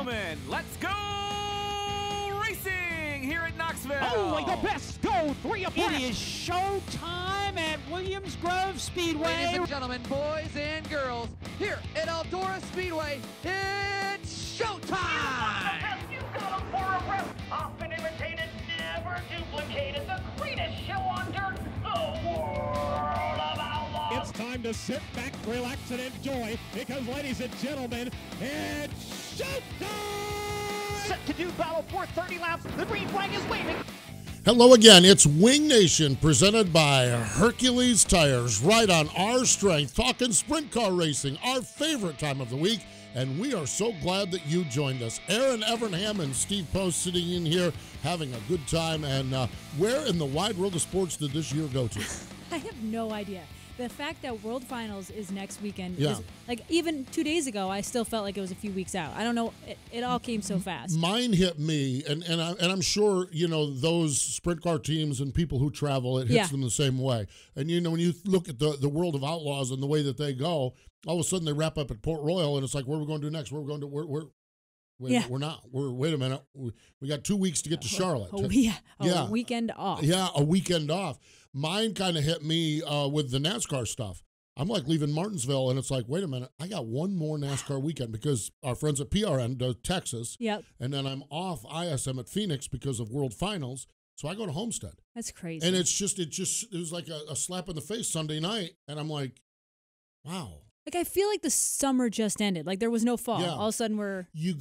gentlemen, let's go racing here at Knoxville. Only the best go 3 abreast. It is showtime at Williams Grove Speedway. Ladies and gentlemen, boys and girls, here at Eldora Speedway, it's showtime! You got 'em for a rep. Often imitated, never duplicated. The greatest show on dirt, the world of outlaws. It's time to sit back, relax, and enjoy, because, ladies and gentlemen, it's showtime! Set to do battle for 30 laps. The green flag is waving. Hello again. It's Wing Nation presented by Hercules Tires. Right on our strength, talking sprint car racing, our favorite time of the week. And we are so glad that you joined us. Erin Evernham and Steve Post sitting in here having a good time. And where in the wide world of sports did this year go to? I have no idea. The fact that World Finals is next weekend Yeah. is, like, even 2 days ago, I still felt like it was a few weeks out. I don't know. It all came so fast. Mine hit me, and I'm sure, those sprint car teams and people who travel, it hits them the same way. And, when you look at the world of outlaws and the way that they go, all of a sudden they wrap up at Port Royal, and it's like, what are we going to do next? What are we going to do? We're not. Wait a minute. We got 2 weeks to get to Charlotte. A weekend off. Yeah, a weekend off. Mine kind of hit me with the NASCAR stuff. I'm like leaving Martinsville, and it's like, wait a minute, I got one more NASCAR weekend because our friends at PRN do Texas. Yep. And then I'm off ISM at Phoenix because of World Finals. So I go to Homestead. That's crazy. And it was like a slap in the face Sunday night, and I'm like, wow. Like, I feel like the summer just ended. Like, there was no fall. Yeah. All of a sudden, we're... You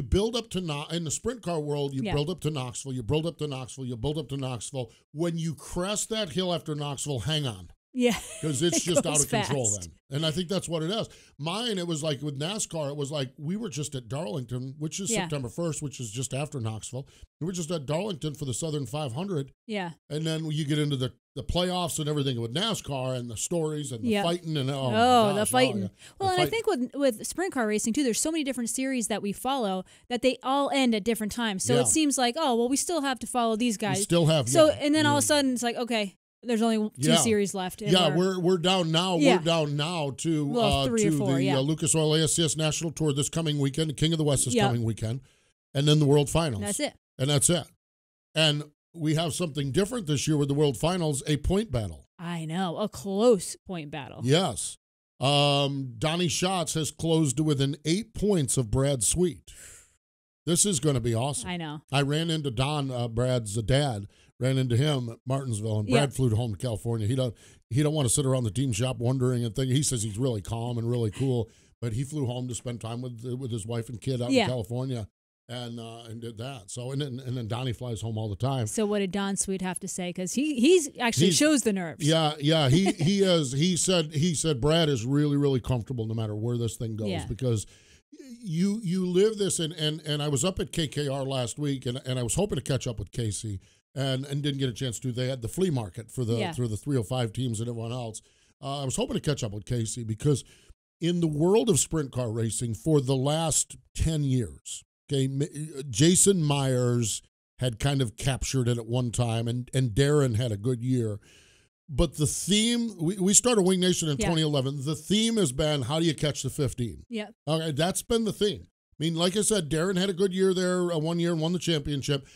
build up to in the sprint car world, you build up to Knoxville, you build up to Knoxville, you build up to Knoxville. When you crest that hill after Knoxville, hang on. Yeah. Because it's just out of fast. control then. And I think that's what it is. Mine, it was like with NASCAR, it was like we were just at Darlington, which is September 1st, which is just after Knoxville. We were just at Darlington for the Southern 500. Yeah. And then you get into the playoffs and everything with NASCAR and the stories and the fighting. And the fighting. Yeah. Well, and I think with sprint car racing, too, there's so many different series that we follow that they all end at different times. So it seems like, we still have to follow these guys. We still have. So, and then all of a sudden, it's like, okay, there's only 2 series left. We're down now. Yeah. We're down now to 3 or 4, the Lucas Oil ASCS National Tour this coming weekend. The King of the West is coming weekend, and then the World Finals. That's it. And that's it. And we have something different this year with the World Finals: a point battle. I know, a close point battle. Yes. Donnie Schatz has closed within 8 points of Brad Sweet. This is going to be awesome. I know. I ran into Don, Brad's dad. Ran into him at Martinsville, and Brad flew home to California. He don't want to sit around the team shop wondering and think. He says he's really calm and really cool, but he flew home to spend time with his wife and kid out in California, and did that. So and then Donnie flies home all the time. So what did Don Sweet have to say? Because he actually shows the nerves. Yeah. He is. He said Brad is really, really comfortable no matter where this thing goes because. You live this, and I was up at KKR last week, and I was hoping to catch up with Casey, and didn't get a chance to. They had the flea market for the 305 teams and everyone else. I was hoping to catch up with Casey because in the world of sprint car racing for the last 10 years, Jason Myers had kind of captured it at one time, and Darren had a good year. But the theme, we started Wing Nation in 2011. The theme has been, how do you catch the 15? Yeah. Okay, that's been the theme. I mean, like I said, Darren had a good year there, 1 year, and won the championship.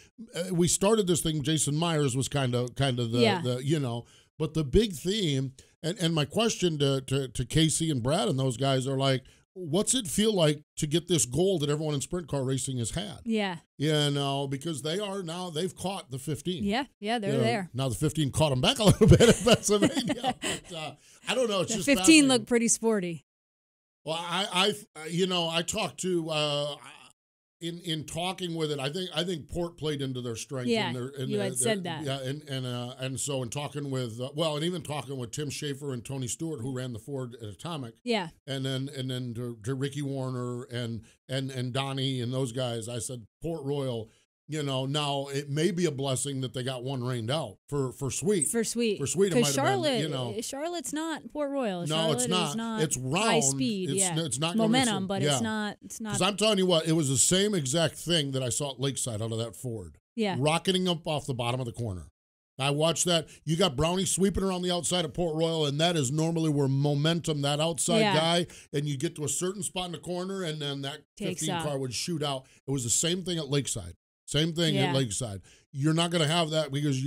We started this thing. Jason Myers was kind of the but the big theme, and my question to Casey and Brad and those guys are like, what's it feel like to get this goal that everyone in sprint car racing has had? Yeah. Because they've caught the 15. Yeah, they're there. Now the 15 caught them back a little bit in Pennsylvania. But, I don't know. It's the just 15 looked pretty sporty. Well, I talked to in talking with it. I think Port played into their strength. Yeah, you had said that. Yeah, and so in talking with and even talking with Tim Schaefer and Tony Stewart, who ran the Ford at Atomic. Yeah. And then to Ricky Warner and Donnie and those guys, I said Port Royal. Now it may be a blessing that they got one rained out for Sweet. For Sweet, because Charlotte's not Port Royal. No, Charlotte it's not. Is not it's round. High speed. It's not momentum, but it's not. Because I'm telling you what, it was the same exact thing that I saw at Lakeside out of that Ford. Yeah, rocketing up off the bottom of the corner. I watched that. You got Brownie sweeping around the outside of Port Royal, and that is normally where momentum, that outside guy, and you get to a certain spot in the corner, and then that 15 car would shoot out. It was the same thing at Lakeside. Same thing at Lakeside. You're not going to have that because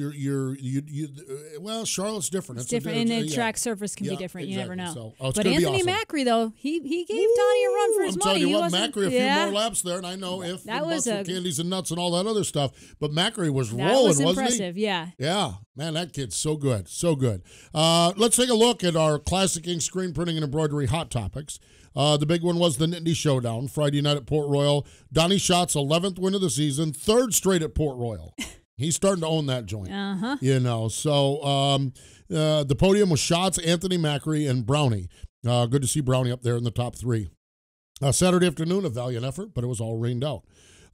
well, Charlotte's different. It's different, and the track surface can be different. Exactly. You never know. So, but Anthony Macri, though, he gave Donnie a run for his money. I'm telling you what, Macri, a few more laps there, and I know if that was candies and nuts and all that other stuff, but Macri was rolling, was wasn't impressive, he? Yeah. Yeah, man, that kid's so good, so good. Let's take a look at our Classic Ink screen printing and embroidery hot topics. The big one was the Nittany Showdown, Friday night at Port Royal. Donnie Schatz's 11th win of the season, 3rd straight at Port Royal. He's starting to own that joint. You know, so the podium was Schatz, Anthony Macri, and Brownie. Good to see Brownie up there in the top 3. Saturday afternoon, a valiant effort, but it was all rained out.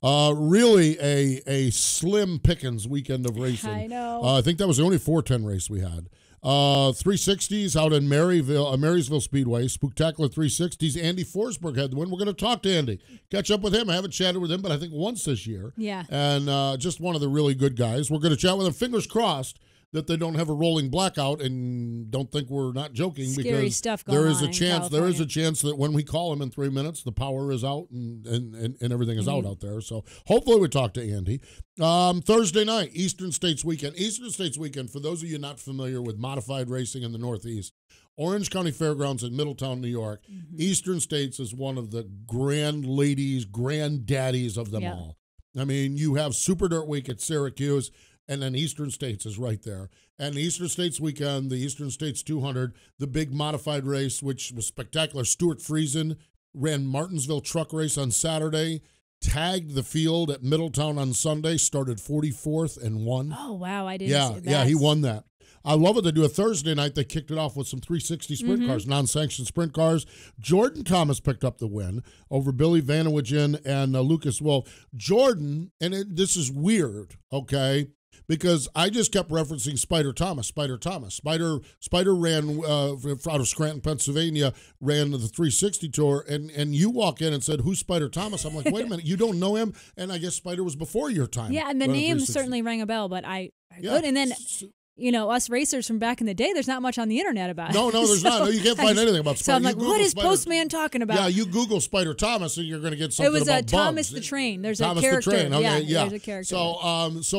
Really a slim pickings weekend of racing. I know. I think that was the only 410 race we had. 360s out in Marysville Speedway, Spooktacular 360s. Andy Forsberg had the win. We're going to talk to Andy, catch up with him. I haven't chatted with him, but I think once this year. Yeah. And just one of the really good guys. We're going to chat with him. Fingers crossed that they don't have a rolling blackout, and don't think we're not joking. Scary because stuff going on there is a in chance. California. There is a chance that when we call him in 3 minutes, the power is out and everything is out there. So hopefully we talk to Andy. Thursday night, Eastern States Weekend. Eastern States Weekend, for those of you not familiar with modified racing in the Northeast, Orange County Fairgrounds in Middletown, New York. Eastern States is one of the grand ladies, granddaddies of them all. I mean, you have Super Dirt Week at Syracuse, and then Eastern States is right there. And the Eastern States Weekend, the Eastern States 200, the big modified race, which was spectacular. Stuart Friesen ran Martinsville Truck Race on Saturday, tagged the field at Middletown on Sunday, started 44th and won. Oh, wow, I didn't see that. Yeah, he won that. I love it. They do a Thursday night. They kicked it off with some 360 sprint cars, non-sanctioned sprint cars. Jordan Thomas picked up the win over Billy Vanowijen and Lucas Wolf. Jordan, and this is weird, okay, because I just kept referencing Spider Thomas. Spider ran out of Scranton, Pennsylvania, ran the 360 Tour, and you walk in and said, "Who's Spider Thomas?" I'm like, wait a minute, you don't know him? And I guess Spider was before your time. Yeah, and the name certainly rang a bell, but I could. And then, you know, us racers from back in the day, there's not much on the internet about it. No, there's not. No, you can't find anything about Spider. So I'm like, what is Postman talking about? Yeah, you Google Spider Thomas and you're going to get something about It was Thomas bugs. the Train. There's Thomas a character. The Train. Okay, yeah. There's a character.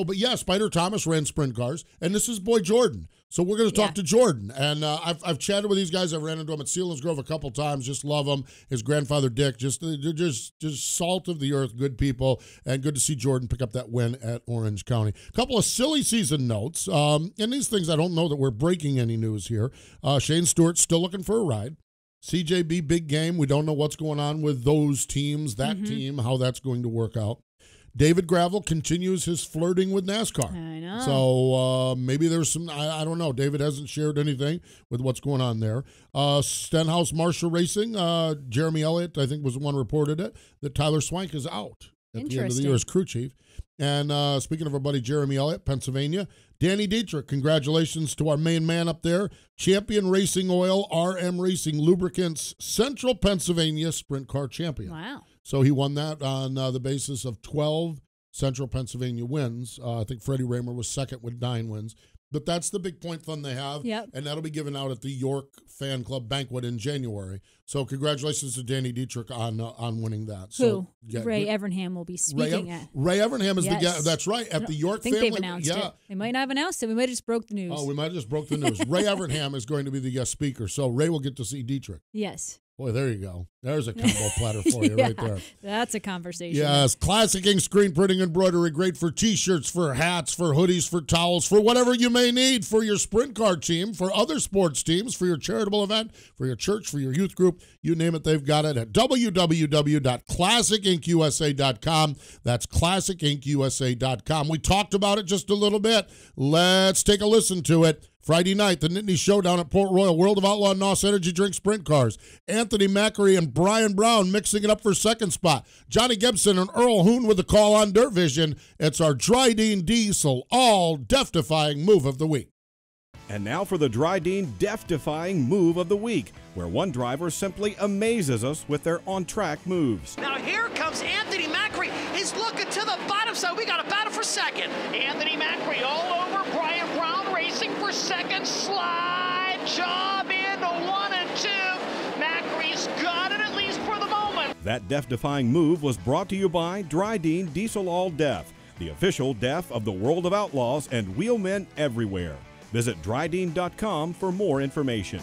But yeah, Spider Thomas ran sprint cars, and this is boy Jordan. So we're going to talk to Jordan, and I've chatted with these guys. I've ran into him at Selinsgrove a couple times. Just love him. His grandfather Dick, just salt of the earth, good people, and good to see Jordan pick up that win at Orange County. A couple of silly season notes, and these things I don't know that we're breaking any news here. Shane Stewart's still looking for a ride. CJB big game. We don't know what's going on with those teams, that team, how that's going to work out. David Gravel continues his flirting with NASCAR. I know. So maybe there's some, I don't know. David hasn't shared anything with what's going on there. Stenhouse Marshall Racing, Jeremy Elliott, I think was the one reported it, that Tyler Swank is out at the end of the year as crew chief. And speaking of our buddy Jeremy Elliott, Pennsylvania, Danny Dietrich, congratulations to our main man up there. Champion Racing Oil, RM Racing Lubricants, Central Pennsylvania Sprint Car Champion. Wow. So he won that on the basis of 12 Central Pennsylvania wins. I think Freddie Raymer was second with 9 wins. But that's the big point fund they have. Yep. And that'll be given out at the York Fan Club banquet in January. So congratulations to Danny Dietrich on winning that. Who? Ray Evernham will be speaking at. Ray Evernham is the guy. That's right. At the York Family. I think they've announced it. They might not have announced it. We might have just broke the news. Oh, we might have just broke the news. Ray Evernham is going to be the guest speaker. So Ray will get to see Dietrich. Yes. Boy, there you go. There's a combo platter for you right there. That's a conversation. Yes, Classic Ink screen printing embroidery, great for T-shirts, for hats, for hoodies, for towels, for whatever you may need for your sprint car team, for other sports teams, for your charitable event, for your church, for your youth group. You name it, they've got it at www.classicinkusa.com. That's classicinkusa.com. We talked about it just a little bit. Let's take a listen to it. Friday night, the Nittany Showdown at Port Royal, World of Outlaw NOS Energy Drink Sprint Cars. Anthony Macri and Brian Brown mixing it up for second spot. Johnny Gibson and Earl Hoon with the call on Dirt Vision. It's our Dryden Diesel all death-defying move of the week. And now for the Dryden death-defying move of the week, where one driver simply amazes us with their on-track moves. Now here comes Anthony Macri. He's looking to the bottom side. We got a battle for second. Anthony Macri all over Brian Brown. racing for second. Slide job into 1 and 2. Macri's got it, at least for the moment. That death-defying move was brought to you by Dryden Diesel All Deaf, the official deaf of the World of Outlaws and wheelmen everywhere. Visit Dryden.com for more information.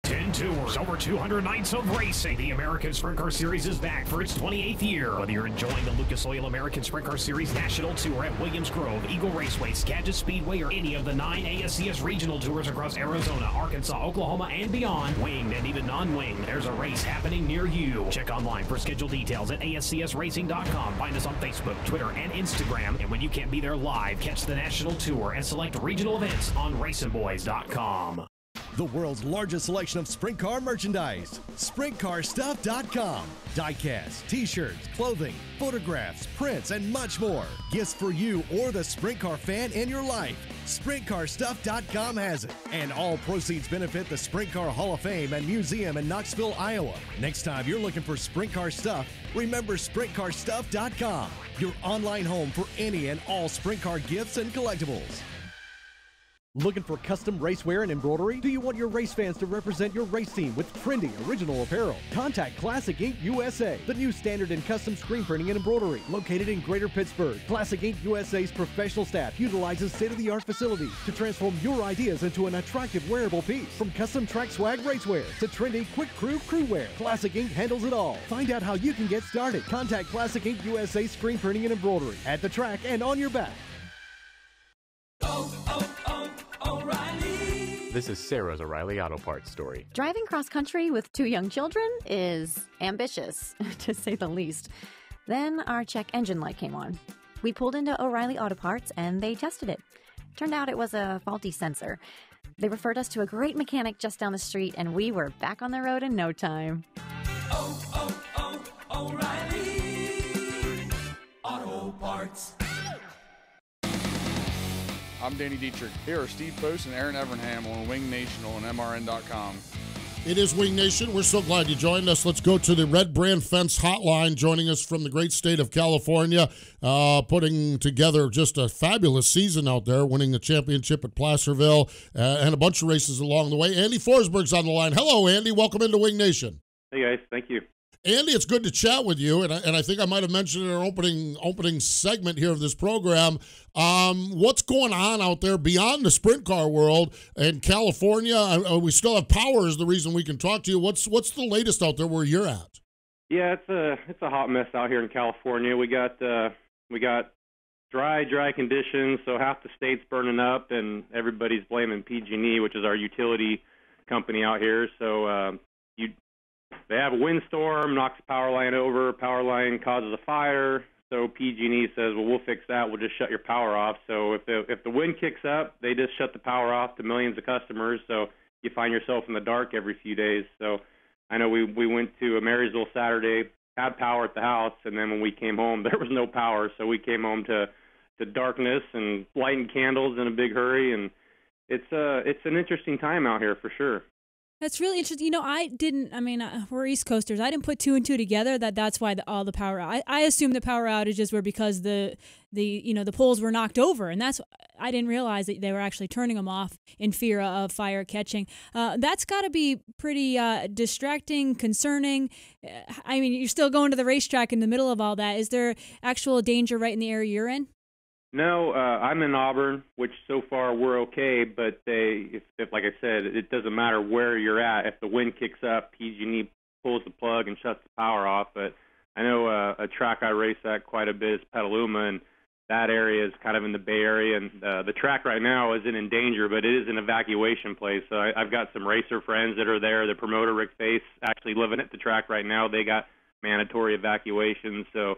10 tours, over 200 nights of racing. The American Sprint Car Series is back for its 28th year. Whether you're enjoying the Lucas Oil American Sprint Car Series National Tour at Williams Grove, Eagle Raceway, Skagit Speedway, or any of the 9 ASCS regional tours across Arizona, Arkansas, Oklahoma, and beyond, winged and even non-winged, there's a race happening near you. Check online for schedule details at ASCSRacing.com. Find us on Facebook, Twitter, and Instagram. And when you can't be there live, catch the National Tour and select regional events on RacingBoys.com. The world's largest selection of sprint car merchandise. SprintCarStuff.com. Diecast, t-shirts, clothing, photographs, prints, and much more. Gifts for you or the sprint car fan in your life. SprintCarStuff.com has it. And all proceeds benefit the Sprint Car Hall of Fame and Museum in Knoxville, Iowa. Next time you're looking for sprint car stuff, remember SprintCarStuff.com. Your online home for any and all sprint car gifts and collectibles. Looking for custom racewear and embroidery? Do you want your race fans to represent your race team with trendy, original apparel? Contact Classic Ink USA, the new standard in custom screen printing and embroidery. Located in Greater Pittsburgh, Classic Ink USA's professional staff utilizes state-of-the-art facilities to transform your ideas into an attractive wearable piece. From custom track swag racewear to trendy quick crew wear, Classic Ink handles it all. Find out how you can get started. Contact Classic Ink USA screen printing and embroidery at the track and on your back. This is Sarah's O'Reilly Auto Parts story. Driving cross-country with 2 young children is ambitious, to say the least. Then our check engine light came on. We pulled into O'Reilly Auto Parts and they tested it. Turned out it was a faulty sensor. They referred us to a great mechanic just down the street and we were back on the road in no time. O'Reilly Auto Parts. I'm Danny Dietrich. Here are Steve Post and Erin Evernham on Wing Nation on MRN.com. It is Wing Nation. We're so glad you joined us. Let's go to the Red Brand Fence Hotline, joining us from the great state of California, putting together just a fabulous season out there, winning the championship at Placerville and a bunch of races along the way. Andy Forsberg's on the line. Hello, Andy. Welcome into Wing Nation. Hey, guys. Thank you. Andy, it's good to chat with you, and I think I might have mentioned in our opening segment here of this program, what's going on out there beyond the sprint car world in California? We still have power is the reason we can talk to you. What's the latest out there where you're at? Yeah, it's a hot mess out here in California. We got dry conditions, so half the state's burning up, and everybody's blaming PG&E, which is our utility company out here. So they have a windstorm, knocks the power line over, power line causes a fire, so PG&E says, well, we'll fix that, we'll just shut your power off. So if the wind kicks up, they just shut the power off to millions of customers, so you find yourself in the dark every few days. So I know we went to Marysville Saturday, had power at the house, and then when we came home, there was no power, so we came home to darkness and lighting candles in a big hurry, and it's an interesting time out here for sure. That's really interesting. You know, we're East Coasters. I didn't put 2 and 2 together that's why all the power. I assumed the power outages were because the poles were knocked over, and I didn't realize that they were actually turning them off in fear of fire catching. That's got to be pretty distracting, concerning. I mean, you're still going to the racetrack in the middle of all that. Is there actual danger right in the area you're in? No, I'm in Auburn, which so far we're okay, but if like I said, it doesn't matter where you're at. If the wind kicks up, PG&E pulls the plug and shuts the power off. But I know a track I race at quite a bit is Petaluma, and that area is kind of in the Bay Area, and the track right now isn't in danger, but it is an evacuation place. So I've got some racer friends that are there. The promoter, Rick Face, actually living at the track right now. They got mandatory evacuations. So,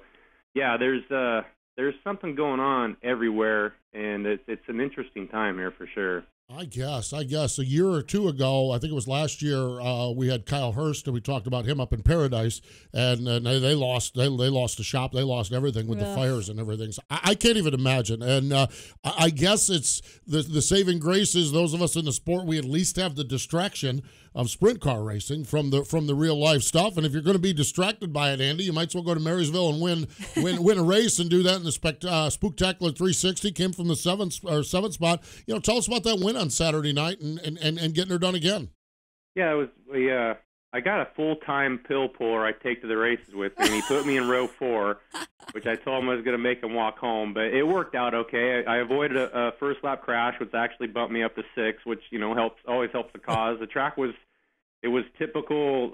yeah, there's something going on everywhere, and it's an interesting time here for sure. I guess a year or two ago, I think it was last year, we had Kyle Hurst, and we talked about him up in Paradise, and they lost the shop, they lost everything with the fires and everything. So I can't even imagine. And I guess it's the saving grace is those of us in the sport, we at least have the distraction of sprint car racing from the real life stuff. And if you're going to be distracted by it, Andy, you might as well go to Marysville and win a race and do that in the Spooktacular 360. Kim from the seventh spot. Tell us about that win on Saturday night and getting her done again. Yeah, it was. I got a full-time pill puller I take to the races with me, and he put me in row 4, which I told him I was going to make him walk home. But it worked out okay. I avoided a first-lap crash, which actually bumped me up to 6, which always helps the cause. The track was typical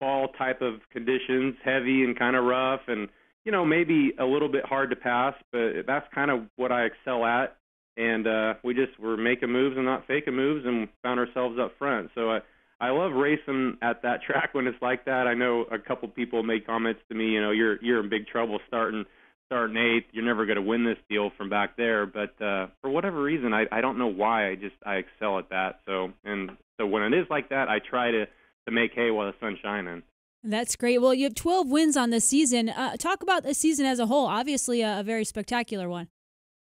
fall type of conditions, heavy and kind of rough, and maybe a little bit hard to pass. But that's kind of what I excel at. And we just were making moves and not faking moves, and found ourselves up front. So I love racing at that track when it's like that. I know a couple people made comments to me, you're in big trouble starting 8th. You're never going to win this deal from back there. But for whatever reason, I don't know why. I excel at that. So when it is like that, I try to make hay while the sun's shining. That's great. Well, you have 12 wins on the season. Talk about the season as a whole. Obviously, a very spectacular one.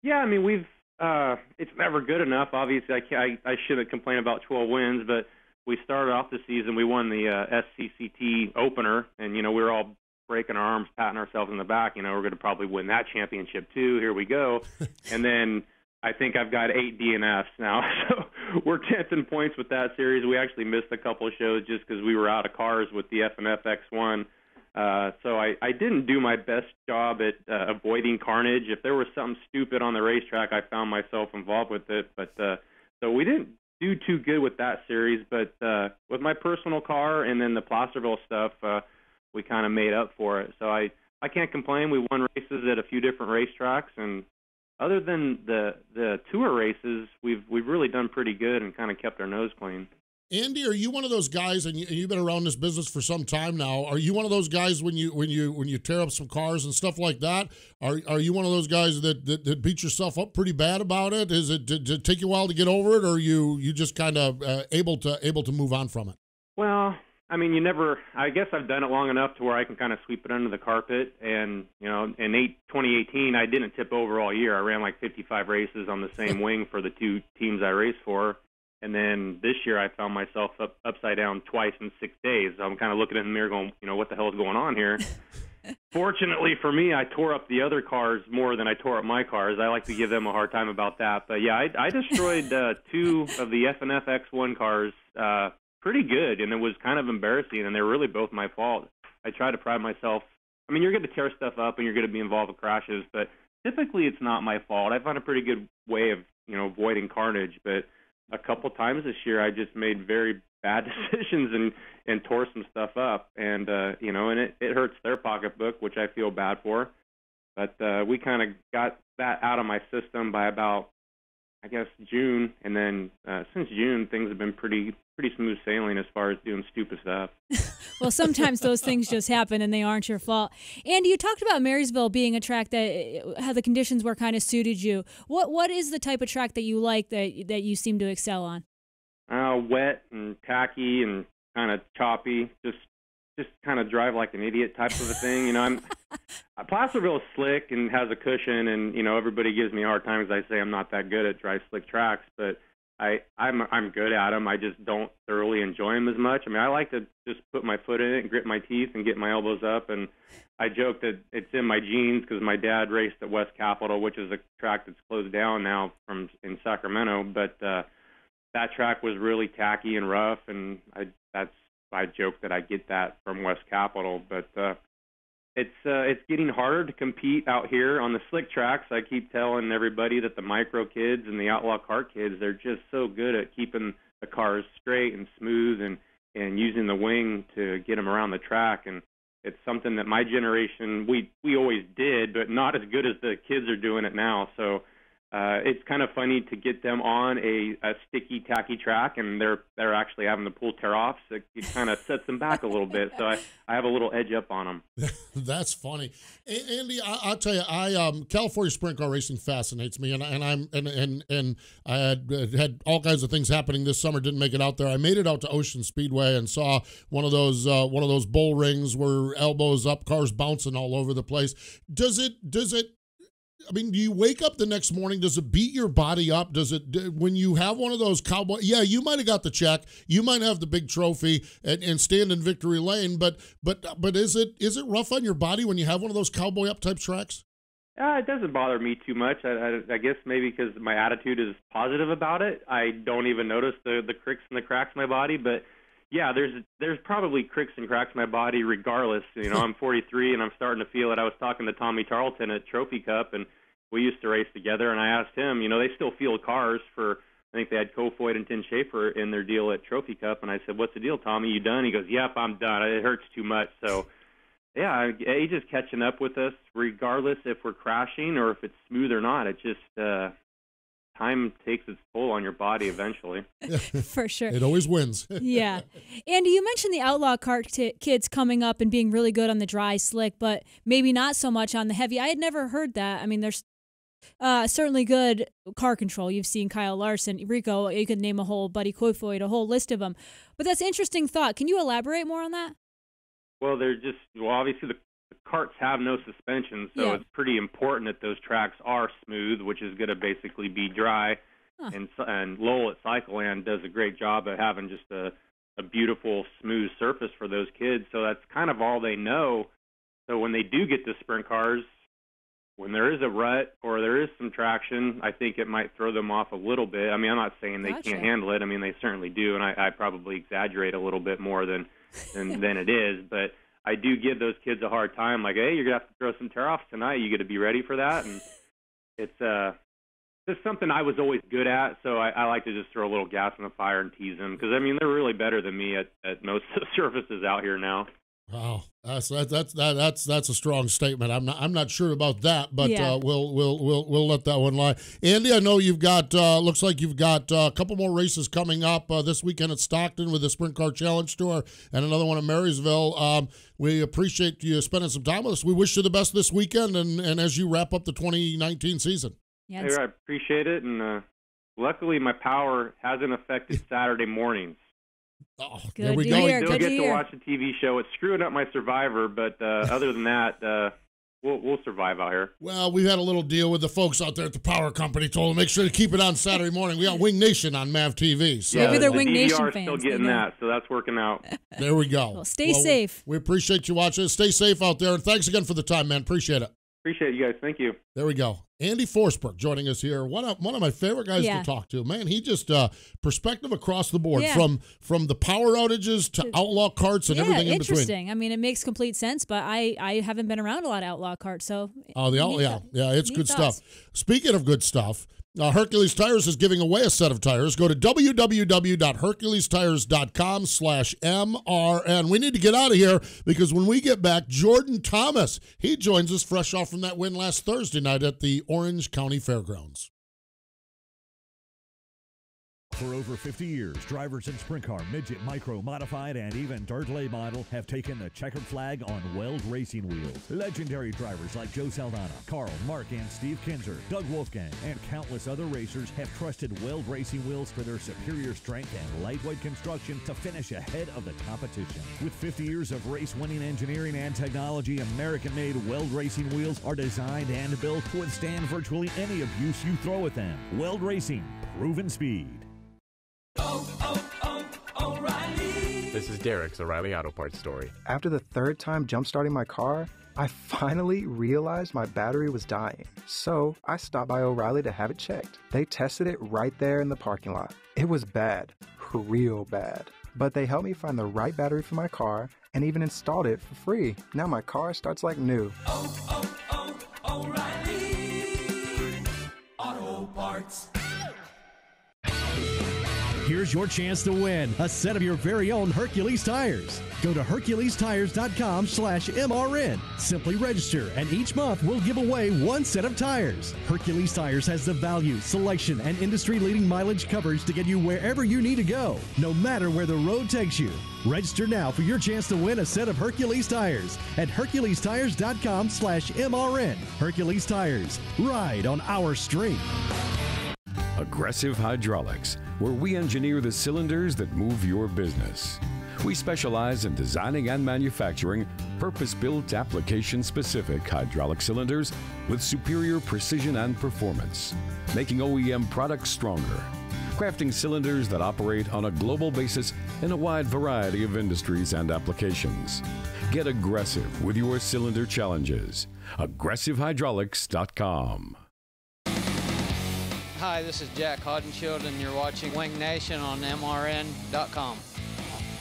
Yeah, I mean, it's never good enough. Obviously, I shouldn't complain about 12 wins, but we started off the season, we won the SCCT opener, and, we were all breaking our arms, patting ourselves in the back. We're going to probably win that championship too. Here we go. And then I think I've got 8 DNFs now. So we're 10th in points with that series. We actually missed a couple of shows just because we were out of cars with the F&F X1. So I didn't do my best job at avoiding carnage. If there was something stupid on the racetrack, I found myself involved with it. But so we didn't do too good with that series, but with my personal car and then the Placerville stuff, we kind of made up for it. So I can't complain. We won races at a few different racetracks, and other than the tour races, we've really done pretty good and kind of kept our nose clean. Andy, are you one of those guys, and you've been around this business for some time now, are you one of those guys when you tear up some cars and stuff like that, are you one of those guys that beat yourself up pretty bad about it? Did it take you a while to get over it, or are you just kind of able to move on from it? Well, I mean, I guess I've done it long enough to where I can kind of sweep it under the carpet, and, in 2018, I didn't tip over all year. I ran like 55 races on the same wing for the 2 teams I raced for. And then this year I found myself upside down twice in 6 days. So I'm kind of looking in the mirror going, what the hell is going on here? Fortunately for me, I tore up the other cars more than I tore up my cars. I like to give them a hard time about that. But, yeah, I destroyed 2 of the F&F X1 cars pretty good, and it was kind of embarrassing, and they're really both my fault. I try to pride myself. I mean, you're going to tear stuff up and you're going to be involved with crashes, but typically it's not my fault. I found a pretty good way of, avoiding carnage, but a couple times this year I just made very bad decisions and tore some stuff up, and and it hurts their pocketbook, which I feel bad for. But we kind of got that out of my system by about, I guess, June, and then since June things have been pretty smooth sailing as far as doing stupid stuff. Well, sometimes those things just happen and they aren't your fault. Andy, you talked about Marysville being a track that how the conditions were kind of suited you. What is the type of track that you like that you seem to excel on? Wet and tacky and kind of choppy, just kind of drive like an idiot type of a thing. Placerville is slick and has a cushion, and everybody gives me a hard time because I say I'm not that good at dry slick tracks, but I'm good at them. I just don't thoroughly enjoy them as much. I mean, I like to just put my foot in it and grit my teeth and get my elbows up. And I joke that it's in my genes because my dad raced at West Capitol, which is a track that's closed down now in Sacramento. But that track was really tacky and rough, and I joke that I get that from West Capitol. But it's getting harder to compete out here on the slick tracks. I keep telling everybody that the micro kids and the outlaw kart kids, they're just so good at keeping the cars straight and smooth and using the wing to get them around the track. And it's something that my generation, we always did, but not as good as the kids are doing it now. So it's kind of funny to get them on a sticky, tacky track, and they're actually having the pull tear off, so it kind of sets them back a little bit. So I have a little edge up on them. That's funny, Andy. I'll tell you, California sprint car racing fascinates me, and I had all kinds of things happening this summer. Didn't make it out there. I made it out to Ocean Speedway and saw one of those bull rings where elbows up, cars bouncing all over the place. Does it? I mean, do you wake up the next morning? Does it beat your body up? Does it, when you have one of those cowboy? Yeah, you might have got the check, you might have the big trophy and stand in victory lane, but is it rough on your body when you have one of those cowboy up type tracks? It doesn't bother me too much. I guess maybe because my attitude is positive about it. I don't even notice the cricks and the cracks in my body. But yeah, there's probably cricks and cracks in my body regardless. You know, I'm 43 and I'm starting to feel it. I was talking to Tommy Tarleton at Trophy Cup, and we used to race together. And I asked him, you know, they still field cars for, I think they had Kofoid and Tim Schaefer in their deal at Trophy Cup. And I said, what's the deal, Tommy? You done? He goes, yep, I'm done. It hurts too much. So. Yeah, age is catching up with us regardless if we're crashing or if it's smooth or not. It just, time takes its toll on your body eventually. For sure. It always wins. Yeah. Andy, you mentioned the outlaw kart kids coming up and being really good on the dry slick, but maybe not so much on the heavy. I had never heard that. I mean, there's certainly good car control. You've seen Kyle Larson, Rico, you could name a whole Buddy Kofoid, a whole list of them. But that's an interesting thought. Can you elaborate more on that? Well, obviously the karts have no suspension, so it's pretty important that those tracks are smooth, which is going to basically be dry. And Lowell at Cycleland does a great job of having just a beautiful, smooth surface for those kids. So that's kind of all they know. So when they do get the sprint cars, when there is a rut or there is some traction, I think it might throw them off a little bit. I mean, I'm not saying they can't handle it. I mean, they certainly do, and I probably exaggerate a little bit more than it is. But I do give those kids a hard time, like, hey, you're going to have to throw some tear-offs tonight. You got to be ready for that. And it's something I was always good at, so I like to just throw a little gas on the fire and tease them because, I mean, they're really better than me at most of the surfaces out here now. Wow, that's a strong statement. I'm not sure about that, but we'll let that one lie. Andy, I know you've got looks like you've got a couple more races coming up this weekend at Stockton with the Sprint Car Challenge Tour and another one at Marysville. We appreciate you spending some time with us. We wish you the best this weekend and as you wrap up the 2019 season. Yeah, I appreciate it, and luckily my power hasn't affected Saturday mornings. Oh, good there we to go. Hear, I still get to watch a TV show. It's screwing up my Survivor, but other than that, we'll survive out here. Well, we had a little deal with the folks out there at the power company. Told them make sure to keep it on Saturday morning. We got Wing Nation on MAV TV. So. Maybe they're Wing the Nation DVR fans. Still getting that, so that's working out. There we go. Well, stay safe. We appreciate you watching. Stay safe out there, and thanks again for the time, man. Appreciate it. Appreciate you guys. Thank you. There we go. Andy Forsberg joining us here. One of my favorite guys to talk to. Man, he just perspective across the board from the power outages to outlaw karts and everything in between. Interesting. I mean, it makes complete sense, but I haven't been around a lot of outlaw karts, so it's good stuff. Speaking of good stuff, Hercules Tires is giving away a set of tires. Go to www.herculestires.com/MRN. We need to get out of here because when we get back, Jordan Thomas, he joins us fresh off from that win last Thursday night at the Orange County Fairgrounds. For over 50 years, drivers in sprint car, midget, micro, modified, and even dirt lay model have taken the checkered flag on Weld Racing Wheels. Legendary drivers like Joe Saldana, Carl, Mark, and Steve Kinzer, Doug Wolfgang, and countless other racers have trusted Weld Racing Wheels for their superior strength and lightweight construction to finish ahead of the competition. With 50 years of race-winning engineering and technology, American-made Weld Racing Wheels are designed and built to withstand virtually any abuse you throw at them. Weld Racing, proven speed. O'Reilly. This is Derek's O'Reilly Auto Parts story. After the third time jump-starting my car, I finally realized my battery was dying. So I stopped by O'Reilly to have it checked. They tested it right there in the parking lot. It was bad, real bad. But they helped me find the right battery for my car and even installed it for free. Now my car starts like new. O'Reilly Auto Parts. Here's your chance to win a set of your very own Hercules tires. Go to HerculesTires.com/MRN. Simply register, and each month we'll give away one set of tires. Hercules Tires has the value, selection, and industry-leading mileage coverage to get you wherever you need to go, no matter where the road takes you. Register now for your chance to win a set of Hercules tires at HerculesTires.com/MRN. Hercules Tires. Ride on our street. Aggressive Hydraulics, where we engineer the cylinders that move your business. We specialize in designing and manufacturing purpose-built, application-specific hydraulic cylinders with superior precision and performance, making OEM products stronger, crafting cylinders that operate on a global basis in a wide variety of industries and applications. Get aggressive with your cylinder challenges. AggressiveHydraulics.com. Hi, this is Jack Hodenshield, and you're watching Wing Nation on MRN.com.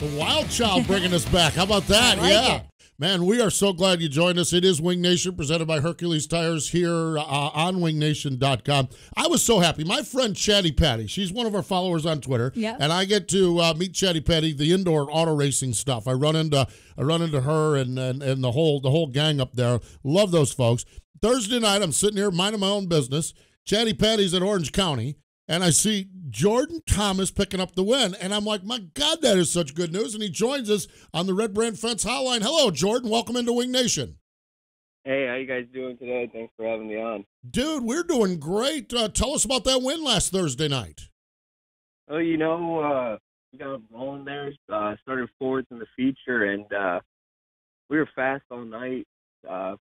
The Wild Child bringing us back. How about that? I like it. Man, we are so glad you joined us. It is Wing Nation, presented by Hercules Tires here on wingnation.com. I was so happy. My friend Chatty Patty, she's one of our followers on Twitter, and I get to meet Chatty Patty, the indoor auto racing stuff. I run into her and the whole gang up there. Love those folks. Thursday night, I'm sitting here minding my own business. Chatty Patty's at Orange County, and I see Jordan Thomas picking up the win. And I'm like, my God, that is such good news. And he joins us on the Red Brand Fence Hotline. Hello, Jordan. Welcome into Wing Nation. Hey, how you guys doing today? Thanks for having me on. Dude, we're doing great. Tell us about that win last Thursday night. Oh, we got rolling there. Started fourth in the feature, and we were fast all night,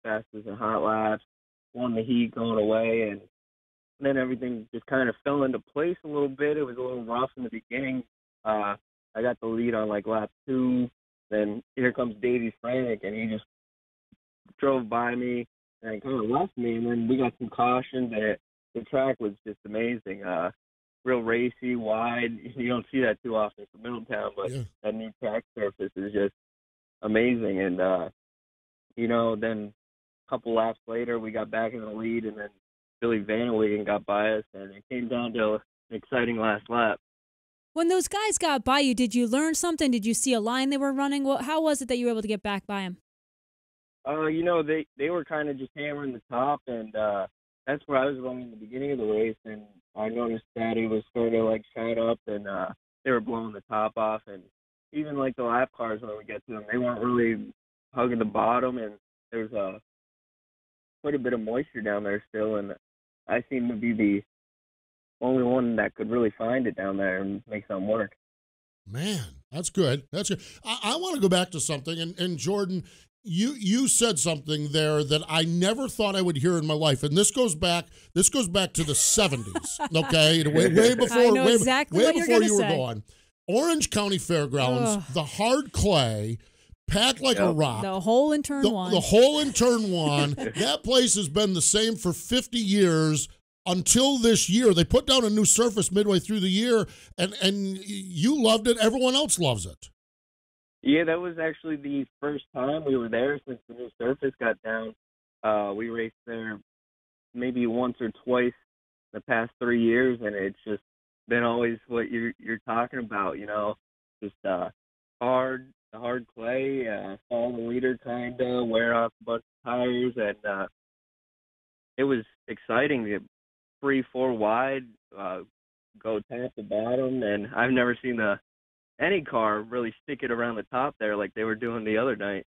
fastest in hot laps, won the heat going away, and then everything just kind of fell into place a little bit. It was a little rough in the beginning. I got the lead on like lap 2. Then here comes Davey Franek, and he just drove by me and kind of left me. And then we got some cautions, and the track was just amazing. Real racy, wide. You don't see that too often for Middletown, but that new track surface is just amazing. And, then a couple laps later, we got back in the lead, and then Billy Vanderwegen got by us, and it came down to an exciting last lap. When those guys got by you, did you learn something? Did you see a line they were running? How was it that you were able to get back by them? They were kind of just hammering the top, and that's where I was going in the beginning of the race, and I noticed that he was sort of like shot up, and they were blowing the top off, and even like the lap cars when we get to them, they weren't really hugging the bottom, and there's quite a bit of moisture down there still, and I seem to be the only one that could really find it down there and make something work. Man, that's good. That's good. I want to go back to something, and Jordan, you said something there that I never thought I would hear in my life, and this goes back to the 70s. Okay, way before I know exactly what before you were say. gone. Orange County Fairgrounds, the hard clay, packed like a rock. The hole in turn one. The hole in turn one. That place has been the same for 50 years until this year. They put down a new surface midway through the year, and you loved it. Everyone else loves it. Yeah, that was actually the first time we were there since the new surface got down. We raced there maybe once or twice the past 3 years, and it's just been always what you're talking about, just hard clay, follow the leader kind of, wear off a bunch of tires, and it was exciting. 3-4 wide, go top to bottom, and I've never seen any car really stick it around the top there like they were doing the other night.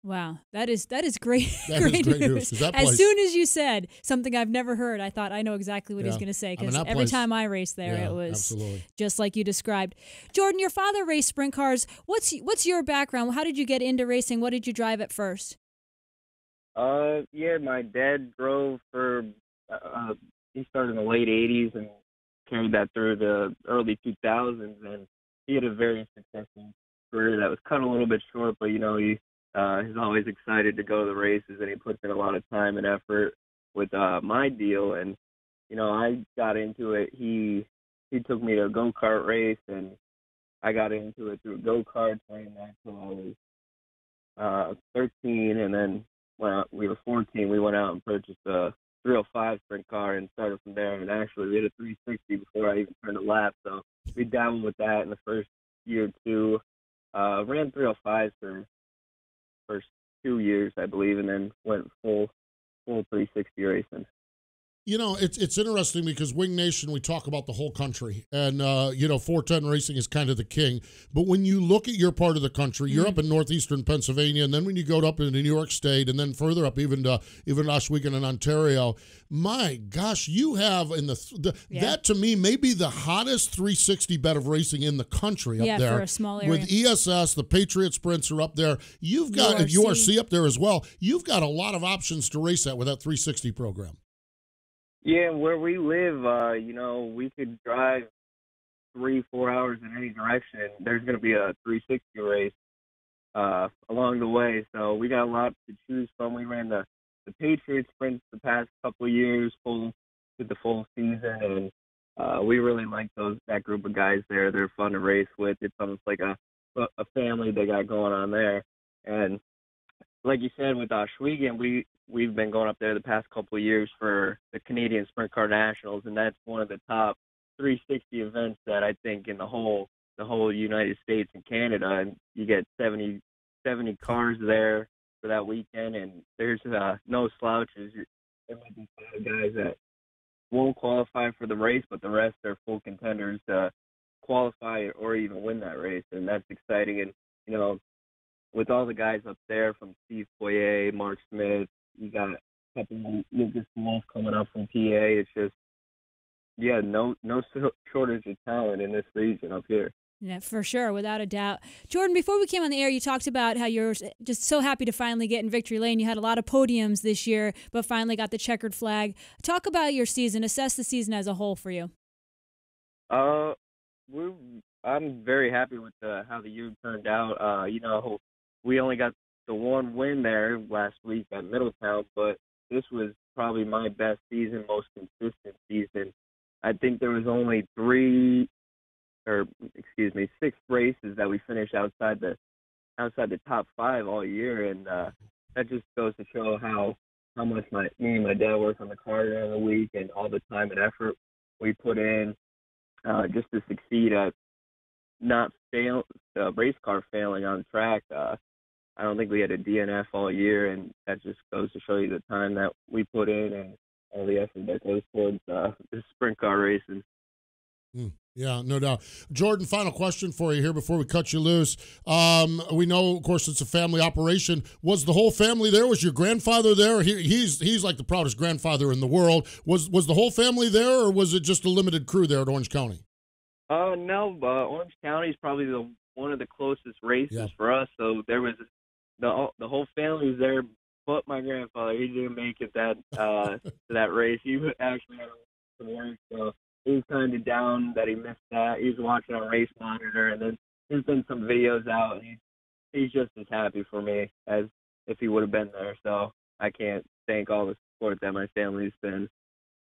Wow, that is great. That is great news. As soon as you said something I've never heard, I thought I know exactly what he's going to say, because every time I raced there, it was just like you described. Jordan, your father raced sprint cars. What's your background? How did you get into racing? What did you drive at first? My dad drove for. He started in the late '80s and carried that through the early 2000s, and he had a very successful career that was cut a little bit short, but he's always excited to go to the races, and he puts in a lot of time and effort with my deal. And I got into it. He took me to a go-kart race, and I got into it through a go-kart, playing that until I was 13, and then when we were 14, we went out and purchased a 305 sprint car and started from there. And actually, we did a 360 before I even turned a lap, so we dabbled with that in the first year or two. Ran 305s for first 2 years, I believe, and then went full 360 racing. It's interesting because Wing Nation, we talk about the whole country, and 410 racing is kind of the king. But when you look at your part of the country, you're up in northeastern Pennsylvania, and then when you go up into New York State, and then further up, even last weekend in Ontario, my gosh, you have that to me may be the hottest 360 bed of racing in the country up there. For a small area. With ESS, the Patriot Sprints are up there. You've got URC up there as well. You've got a lot of options to race at with that 360 program. Yeah, where we live, we could drive 3-4 hours in any direction. There's going to be a 360 race along the way, so we got a lot to choose from. We ran the the Patriots sprint the past couple of years, with the full season, and we really like that group of guys there. They're fun to race with. It's almost like a family they got going on there. And like you said, with Schwiegen, we've been going up there the past couple of years for the Canadian Sprint Car Nationals, and that's one of the top 360 events that I think in the whole United States and Canada. And you get 70 cars there for that weekend, and there's no slouches. There might be 5 guys that won't qualify for the race, but the rest are full contenders to qualify or even win that race, and that's exciting. And with all the guys up there, from Steve Poirier, Mark Smith, you got a couple of Lucas Wolf coming up from PA. It's just, no shortage of talent in this region up here. Yeah, for sure, without a doubt. Jordan, before we came on the air, you talked about how you're just so happy to finally get in victory lane. You had a lot of podiums this year, but finally got the checkered flag. Talk about your season. Assess the season as a whole for you. I'm very happy with how the year turned out. We only got the one win there last week at Middletown, but this was probably my best season, most consistent season. I think there was only 6 races that we finished outside the top 5 all year, and that just goes to show how much me and my dad worked on the car during the week, and all the time and effort we put in just to succeed at not race car failing on track. I don't think we had a DNF all year, and that just goes to show you the time that we put in and all the effort that goes towards the sprint car racing. Yeah, no doubt. Jordan, final question for you here before we cut you loose. We know, of course, it's a family operation. Was the whole family there? Was your grandfather there? He's like the proudest grandfather in the world. Was the whole family there, or was it just a limited crew there at Orange County? No, Orange County is probably one of the closest races for us. So there was the whole family was there, but my grandfather. He didn't make it to that race. He actually had to work, so he was kind of down that he missed that. He was watching on Race Monitor, and then there's been some videos out, and he's just as happy for me as if he would have been there. So I can't thank all the support that my family's been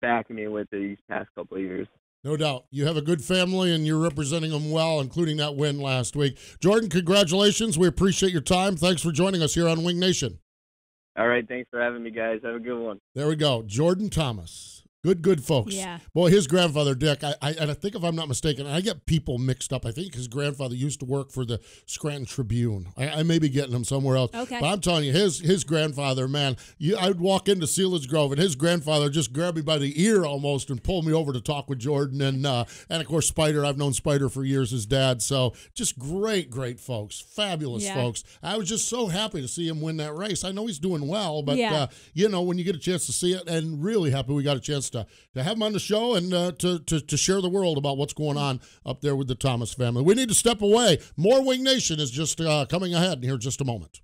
backing me with these past couple of years. No doubt. You have a good family, and you're representing them well, including that win last week. Jordan, congratulations. We appreciate your time. Thanks for joining us here on Wing Nation. All right. Thanks for having me, guys. Have a good one. There we go. Jordan Thomas. Good folks. Yeah. Boy, his grandfather, Dick, I think if I'm not mistaken, I get people mixed up. I think his grandfather used to work for the Scranton Tribune. I may be getting him somewhere else. Okay. But I'm telling you, his grandfather, man, I'd walk into Sealands Grove, and his grandfather just grabbed me by the ear almost and pulled me over to talk with Jordan. And of course, Spider. I've known Spider for years, his dad. So just great folks. Fabulous folks. I was just so happy to see him win that race. I know he's doing well, but, when you get a chance to see it, and really happy we got a chance to have him on the show and to share the world about what's going on up there with the Thomas family. We need to step away. More Wing Nation is just coming ahead here in just a moment.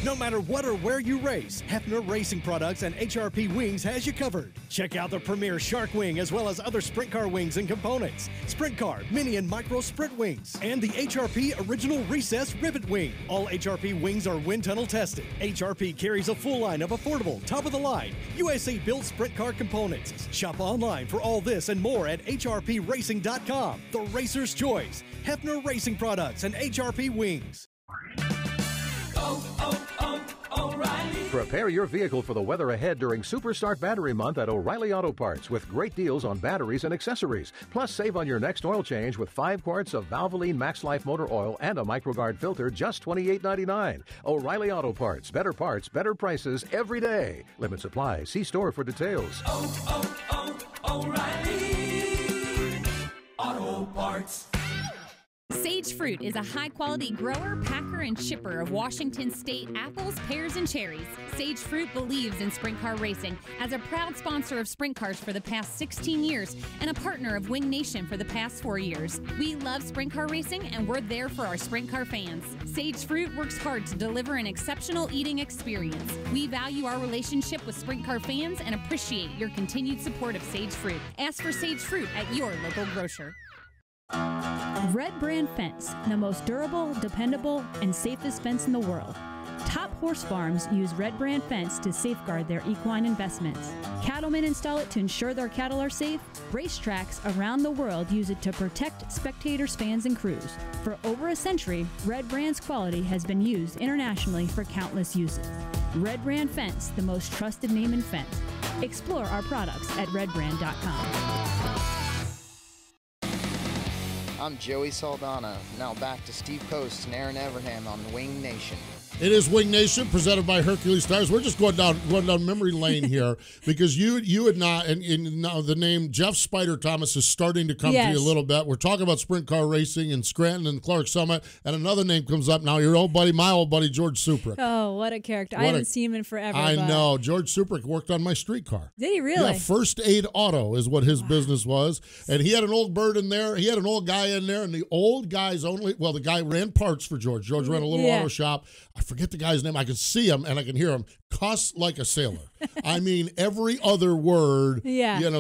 No matter what or where you race, Hefner Racing Products and HRP Wings has you covered. Check out the premier Shark Wing as well as other sprint car wings and components, sprint car, mini and micro sprint wings, and the HRP Original Recess Rivet Wing. All HRP wings are wind tunnel tested. HRP carries a full line of affordable, top-of-the-line, USA-built sprint car components. Shop online for all this and more at hrpracing.com. The Racer's Choice, Hefner Racing Products and HRP Wings. O'Reilly. Prepare your vehicle for the weather ahead during Superstart Battery Month at O'Reilly Auto Parts with great deals on batteries and accessories. Plus, save on your next oil change with 5 quarts of Valvoline Max Life motor oil and a MicroGuard filter, just $28.99. O'Reilly Auto Parts, better better prices every day. Limit supply. See store for details. O'Reilly Auto Parts. Sage Fruit is a high-quality grower, packer, and shipper of Washington State apples, pears, and cherries. Sage Fruit believes in sprint car racing as a proud sponsor of sprint cars for the past 16 years and a partner of Wing Nation for the past 4 years. We love sprint car racing, and we're there for our sprint car fans. Sage Fruit works hard to deliver an exceptional eating experience. We value our relationship with sprint car fans and appreciate your continued support of Sage Fruit. Ask for Sage Fruit at your local grocer. Red Brand Fence, the most durable, dependable, and safest fence in the world. Top horse farms use Red Brand fence to safeguard their equine investments. Cattlemen install it to ensure their cattle are safe. Racetracks around the world use it to protect spectators, fans, and crews. For over a century, Red Brand's quality has been used internationally for countless uses. Red Brand Fence, the most trusted name in fence. Explore our products at redbrand.com. I'm Joey Saldana. Now back to Steve Post and Erin Evernham on Wing Nation. It is Wing Nation, presented by Hercules Tires. We're just going down memory lane here because you had not, and now the name Jeff Spider Thomas is starting to come to you a little bit. We're talking about sprint car racing in Scranton and Clark Summit, and another name comes up now. Your old buddy, my old buddy, George Suprick. Oh, what a character! I haven't seen him in forever. I know. George Suprick worked on my streetcar. Did he really? Yeah, First Aid Auto is what his business was, and he had an old bird in there. He had an old guy in there, and the old guys only. Well, the guy ran parts for George. George ran a little auto shop. I forget the guy's name. I can see him and I can hear him cuss like a sailor. I mean, every other word,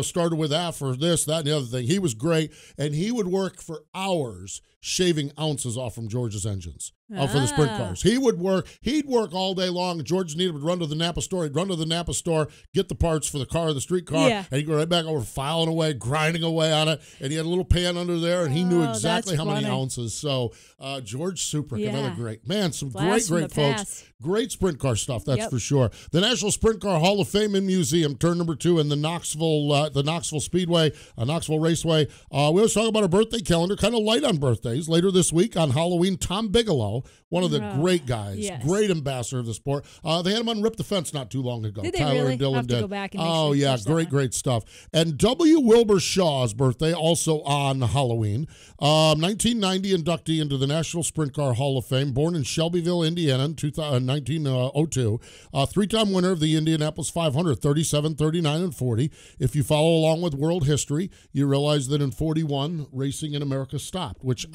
started with F or this, that, and the other thing. He was great, and he would work for hours shaving ounces off from George's engines for the sprint cars. He'd work all day long. George would run to the Napa store. He'd run to the Napa store, get the parts for the car, the street car, and he'd go right back over, filing away, grinding away on it, and he had a little pan under there, and he knew exactly how many ounces. So George Suprick, another great man, some great folks. Great sprint car stuff, that's for sure. The National Sprint Car Hall of Fame and Museum, turn number 2 in the Knoxville Speedway, Knoxville Raceway. We always talk about a birthday calendar, kind of light on birthdays. Later this week on Halloween, Tom Bigelow, one of the great guys, great ambassador of the sport. They had him on Rip the Fence not too long ago. Did they Tyler really? and Dylan I'll have to did. go back and make sure great stuff. And W. Wilbur Shaw's birthday also on Halloween. 1990 inductee into the National Sprint Car Hall of Fame, born in Shelbyville, Indiana in 1902. Three-time winner of the Indianapolis 500, 37, 39, and 40. If you follow along with world history, you realize that in 41, racing in America stopped, which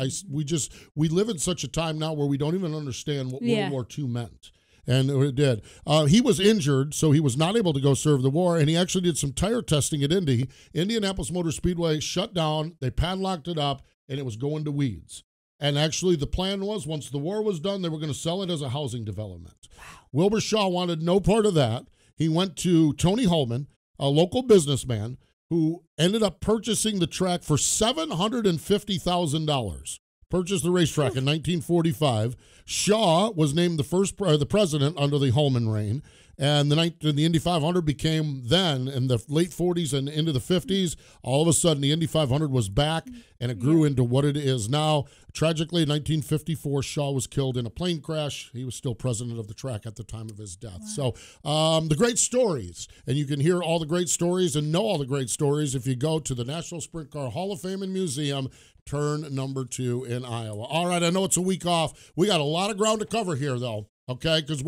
we live in such a time now where we don't even understand what World War II meant. And it did. He was injured, so he was not able to go serve the war, and he actually did some tire testing at Indy. Indianapolis Motor Speedway shut down, they padlocked it up, and it was going to weeds. And actually the plan was, once the war was done, they were going to sell it as a housing development. Wow. Wilbur Shaw wanted no part of that. He went to Tony Holman, a local businessman, who ended up purchasing the track for $750,000. Purchased the racetrack in 1945. Shaw was named the president under the Holman reign, and the Indy 500 became then, in the late 40s and into the 50s, all of a sudden the Indy 500 was back, and it grew into what it is now. Tragically, in 1954, Shaw was killed in a plane crash. He was still president of the track at the time of his death. Wow. So the great stories, and you can hear all the great stories and know all the great stories if you go to the National Sprint Car Hall of Fame and Museum, turn number 2 in Iowa. All right, I know it's a week off. We got a lot of ground to cover here, though. Okay, because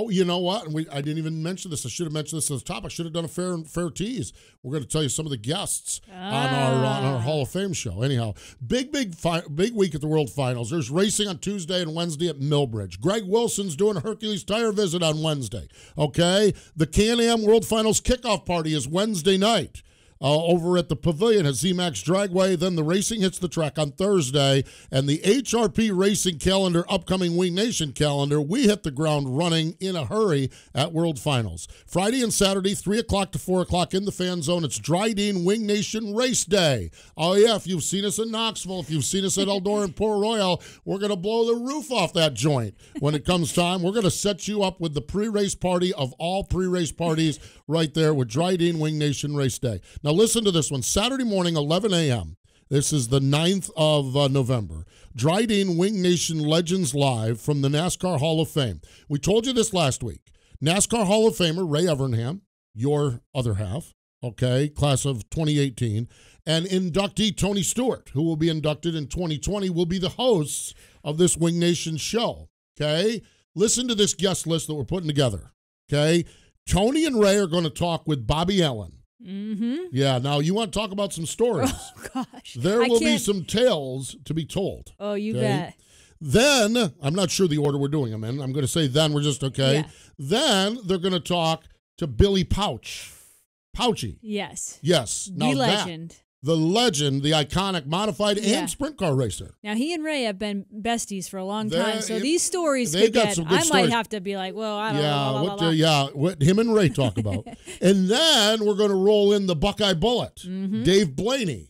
you know what? And I didn't even mention this. I should have mentioned this at the top. I should have done a fair tease. We're going to tell you some of the guests on our Hall of Fame show. Anyhow, big week at the World Finals. There's racing on Tuesday and Wednesday at Millbridge. Greg Wilson's doing a Hercules Tire visit on Wednesday. Okay, the Can-Am World Finals kickoff party is Wednesday night. Over at the Pavilion at ZMAX Dragway. Then the racing hits the track on Thursday, and the HRP racing calendar, upcoming Wing Nation calendar, we hit the ground running in a hurry at World Finals. Friday and Saturday, 3 o'clock to 4 o'clock in the fan zone. It's Dryden Wing Nation Race Day. Oh, yeah, if you've seen us in Knoxville, if you've seen us at Eldora and Port Royal, we're going to blow the roof off that joint when it comes time. We're going to set you up with the pre-race party of all pre-race parties right there with Dryden Wing Nation Race Day. Now, listen to this one. Saturday morning, 11 a.m. This is the 9th of November. Dryden Wing Nation Legends Live from the NASCAR Hall of Fame. We told you this last week. NASCAR Hall of Famer Ray Evernham, your other half, okay, class of 2018, and inductee Tony Stewart, who will be inducted in 2020, will be the hosts of this Wing Nation show, okay? Listen to this guest list that we're putting together, okay? Tony and Ray are going to talk with Bobby Allen. Mm-hmm. Yeah, now you want to talk about some stories. Oh, gosh. There will be some tales to be told. Oh, you bet. Then, I'm not sure the order we're doing them in. I'm going to say then, we're just okay. Yeah. Then they're going to talk to Billy Pouchy. Yes. Yes. The legend. the legend, the iconic modified and sprint car racer. Now, he and Ray have been besties for a long They're- time, so these stories they could got get, some good I might stories. have to be like, well, I don't know. What him and Ray talk about. And then we're going to roll in the Buckeye Bullet, Mm-hmm. Dave Blaney.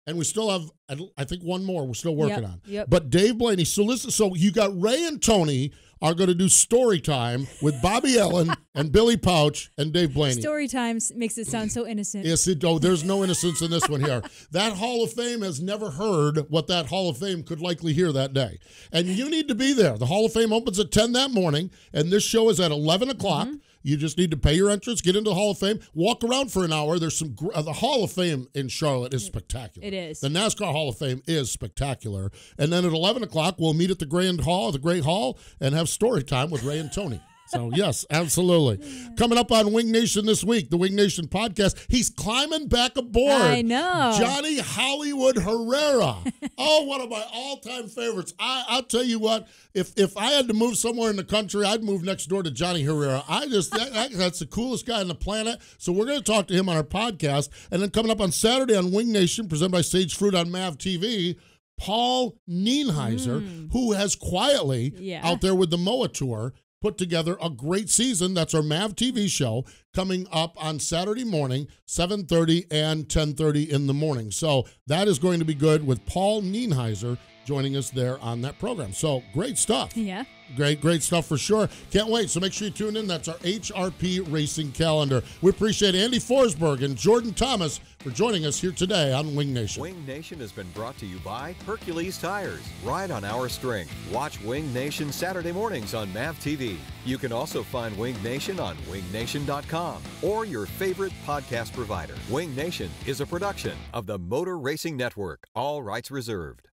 And we still have, I think, one more we're still working on. Yep. But Dave Blaney, so listen, so you got Ray and Tony are going to do story time with Bobby Ellen and Billy Pouch and Dave Blaney. Story times makes it sound so innocent. Yes, there's no innocence in this one here. That Hall of Fame has never heard what that Hall of Fame could likely hear that day. And you need to be there. The Hall of Fame opens at 10 that morning, and this show is at 11 o'clock. Mm-hmm. You just need to pay your entrance, get into the Hall of Fame, walk around for an hour. There's some the Hall of Fame in Charlotte is spectacular. It is. The NASCAR Hall of Fame is spectacular. And then at 11 o'clock, we'll meet at the Great Hall, and have story time with Ray and Tony. So, yes, absolutely. Coming up on Wing Nation this week, the Wing Nation podcast, he's climbing back aboard. I know. Johnny Hollywood Herrera. Oh, one of my all-time favorites. I'll tell you what, if I had to move somewhere in the country, I'd move next door to Johnny Herrera. That's the coolest guy on the planet. So we're going to talk to him on our podcast. And then coming up on Saturday on Wing Nation, presented by Sage Fruit on MAV TV, Paul Nienheiser, who has quietly, out there with the MOA Tour, put together a great season. That's our MAV TV show coming up on Saturday morning, 7:30 and 10:30 in the morning. So that is going to be good with Paul Nienheiser joining us there on that program. So great stuff. Yeah. Great stuff for sure. Can't wait. So make sure you tune in. That's our HRP Racing Calendar. We appreciate Andy Forsberg and Jordan Thomas for joining us here today on Wing Nation. Wing Nation has been brought to you by Hercules Tires. Ride on our strength. Watch Wing Nation Saturday mornings on MAV TV. You can also find Wing Nation on wingnation.com or your favorite podcast provider. Wing Nation is a production of the Motor Racing Network. All rights reserved.